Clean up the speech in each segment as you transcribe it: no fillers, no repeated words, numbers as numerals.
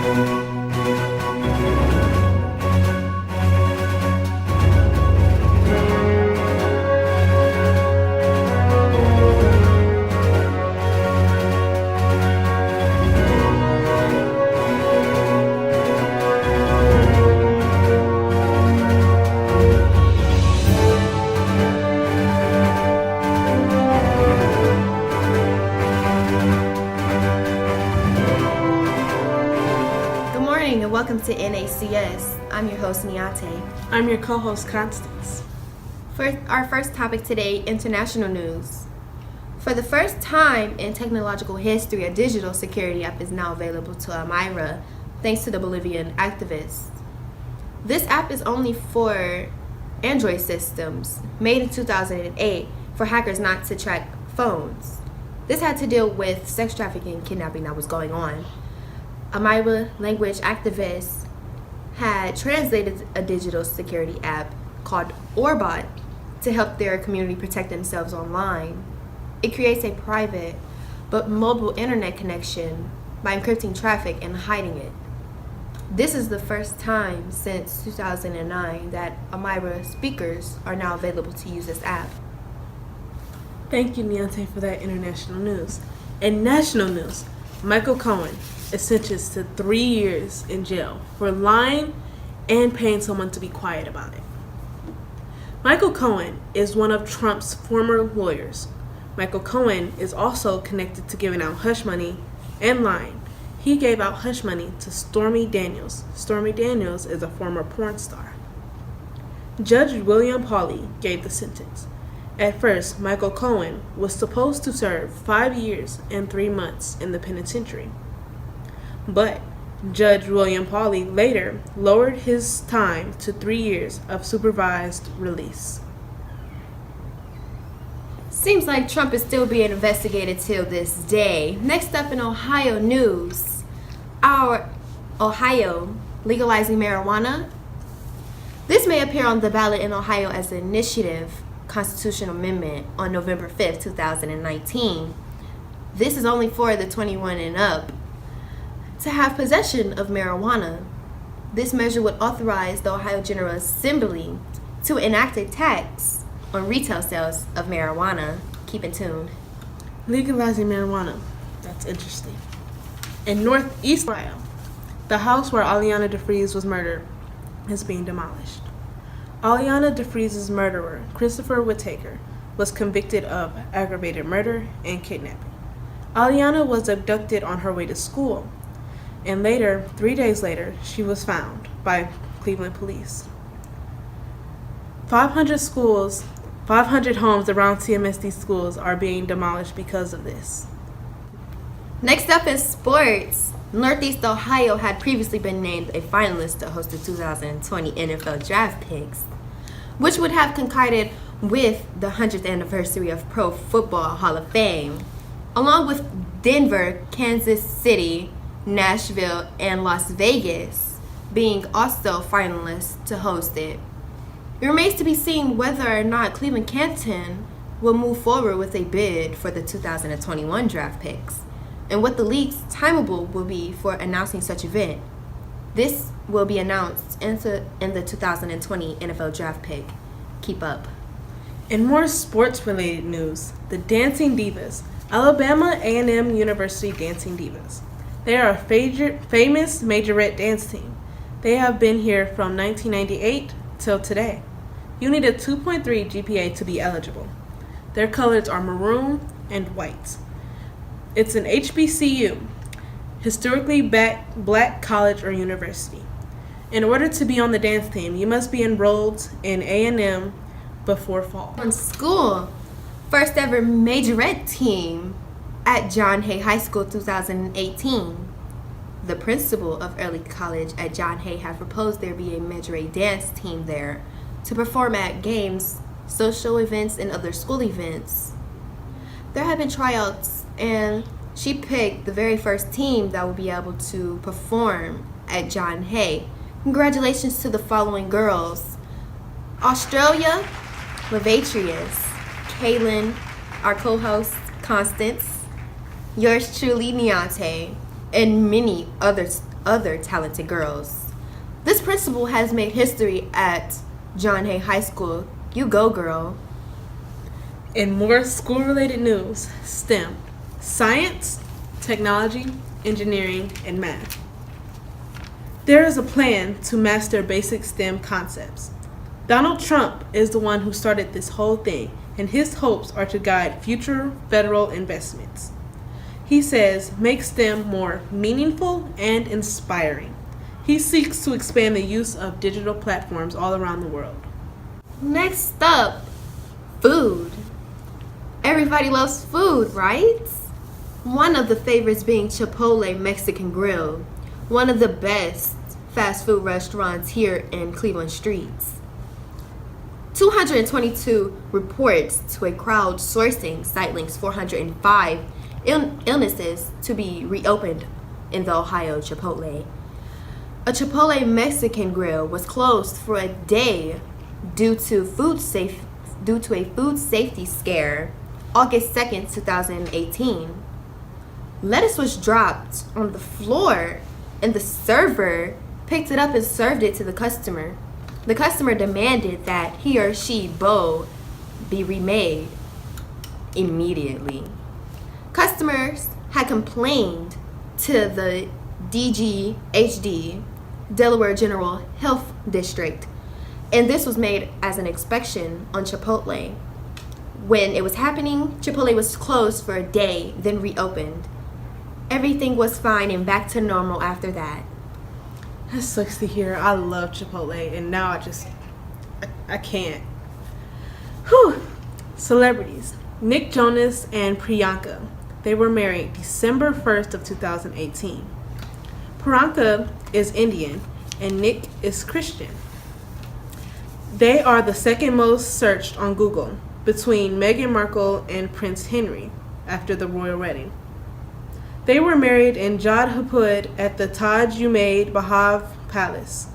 And welcome to NACS. I'm your host, Niate. I'm your co-host, Constance. For our first topic today, international news. For the first time in technological history, a digital security app is now available to Elmira, thanks to the Bolivian activists. This app is only for Android systems, made in 2008 for hackers not to track phones. This had to deal with sex trafficking and kidnapping that was going on. Elmira language activists had translated a digital security app called Orbot to help their community protect themselves online. It creates a private but mobile internet connection by encrypting traffic and hiding it. This is the first time since 2009 that Elmira speakers are now available to use this app. Thank you, Niante, for that international news. In national news, Michael Cohen is sentenced to 3 years in jail for lying and paying someone to be quiet about it. Michael Cohen is one of Trump's former lawyers. Michael Cohen is also connected to giving out hush money and lying. He gave out hush money to Stormy Daniels. Stormy Daniels is a former porn star. Judge William Pauley gave the sentence. At first, Michael Cohen was supposed to serve 5 years and 3 months in the penitentiary. But Judge William Pauley later lowered his time to 3 years of supervised release. Seems like Trump is still being investigated till this day. Next up in Ohio news, our Ohio legalizing marijuana. This may appear on the ballot in Ohio as an initiative constitutional amendment on November 5th, 2019. This is only for the 21 and up to have possession of marijuana. This measure would authorize the Ohio General Assembly to enact a tax on retail sales of marijuana. Keep in tune. Legalizing marijuana. That's interesting. In Northeast Ohio, the house where Aliana DeFries was murdered is being demolished. Aliana DeFries' murderer, Christopher Whittaker, was convicted of aggravated murder and kidnapping. Aliana was abducted on her way to school, and later, 3 days later, she was found by Cleveland police. 500 homes around TMSD schools are being demolished because of this. Next up is sports. Northeast Ohio had previously been named a finalist to host the 2020 NFL Draft Picks, which would have coincided with the 100th anniversary of Pro Football Hall of Fame, along with Denver, Kansas City, Nashville, and Las Vegas being also finalists to host it. It remains to be seen whether or not Cleveland Canton will move forward with a bid for the 2021 draft picks, and what the league's timetable will be for announcing such event. This will be announced in the 2020 NFL draft pick. Keep up. In more sports-related news, the Dancing Divas, Alabama A&M University Dancing Divas. They are a famous majorette dance team. They have been here from 1998 till today. You need a 2.3 GPA to be eligible. Their colors are maroon and white. It's an HBCU, historically black college or university. In order to be on the dance team, you must be enrolled in A&M before fall. On school, first ever majorette team at John Hay High School 2018. The principal of Early College at John Hay have proposed there be a majorette dance team there to perform at games, social events, and other school events. There have been tryouts, and she picked the very first team that will be able to perform at John Hay. Congratulations to the following girls: Australia, Lavatrius, Kaylin, our co-host Constance, yours truly Niante, and many other talented girls. This principal has made history at John Hay High School. You go, girl. In more school-related news, STEM, science, technology, engineering, and math. There is a plan to master basic STEM concepts. Donald Trump is the one who started this whole thing, and his hopes are to guide future federal investments. He says, make STEM more meaningful and inspiring. He seeks to expand the use of digital platforms all around the world. Next up, food. Everybody loves food, right? One of the favorites being Chipotle Mexican Grill, one of the best fast food restaurants here in Cleveland streets. 222 reports to a crowdsourcing site links 405 illnesses to be reopened in the Ohio Chipotle. A Chipotle Mexican Grill was closed for a day due to a food safety scare, August 2nd, 2018. Lettuce was dropped on the floor and the server picked it up and served it to the customer. The customer demanded that he or she bowl be remade immediately. Customers had complained to the DGHD, Delaware General Health District, and this was made as an inspection on Chipotle. When it was happening, Chipotle was closed for a day, then reopened. Everything was fine and back to normal after that. That sucks to hear. I love Chipotle, and now I can't. Whew. Celebrities. Nick Jonas and Priyanka. They were married December 1st of 2018. Priyanka is Indian, and Nick is Christian. They are the second most searched on Google, between Meghan Markle and Prince Henry, after the royal wedding. They were married in Jodhpur at the Taj Mahal Palace.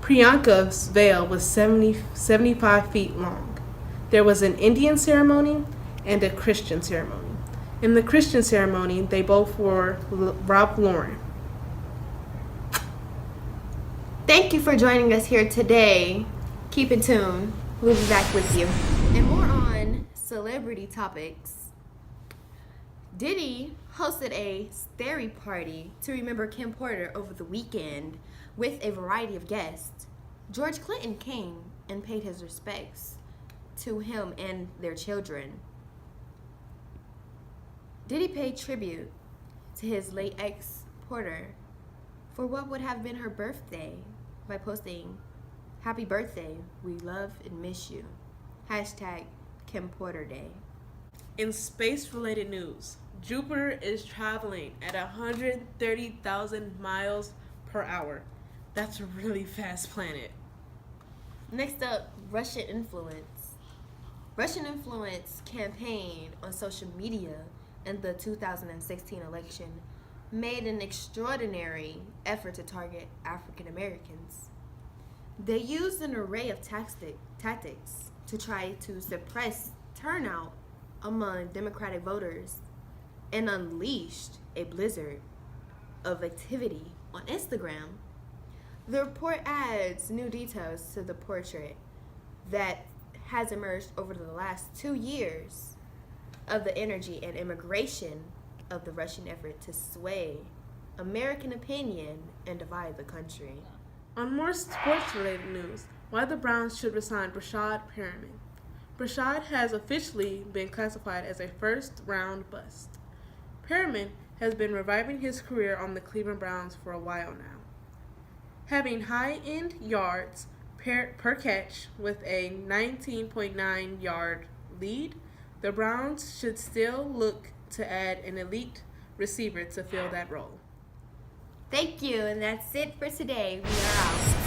Priyanka's veil was 75 feet long. There was an Indian ceremony and a Christian ceremony. In the Christian ceremony, they both wore Ralph Lauren. Thank you for joining us here today. Keep in tune. We'll be back with you. And more on celebrity topics. Diddy hosted a starry party to remember Kim Porter over the weekend with a variety of guests. George Clinton came and paid his respects to him and their children. Diddy paid tribute to his late ex, Porter, for what would have been her birthday by posting, "Happy birthday, we love and miss you. Hashtag Kim Porter Day." In space-related news, Jupiter is traveling at 130,000 miles per hour. That's a really fast planet. Next up, Russian influence. Russian influence campaign on social media in the 2016 election made an extraordinary effort to target African Americans. They used an array of tactics to try to suppress turnout among Democratic voters and unleashed a blizzard of activity on Instagram. The report adds new details to the portrait that has emerged over the last 2 years of the energy and immigration of the Russian effort to sway American opinion and divide the country. On more sports-related news, why the Browns should resign Brashad Perriman. Brashad has officially been classified as a first-round bust. Perriman has been reviving his career on the Cleveland Browns for a while now. Having high-end yards per catch with a 19.9 yard lead, the Browns should still look to add an elite receiver to fill that role. Thank you, and that's it for today. We are out.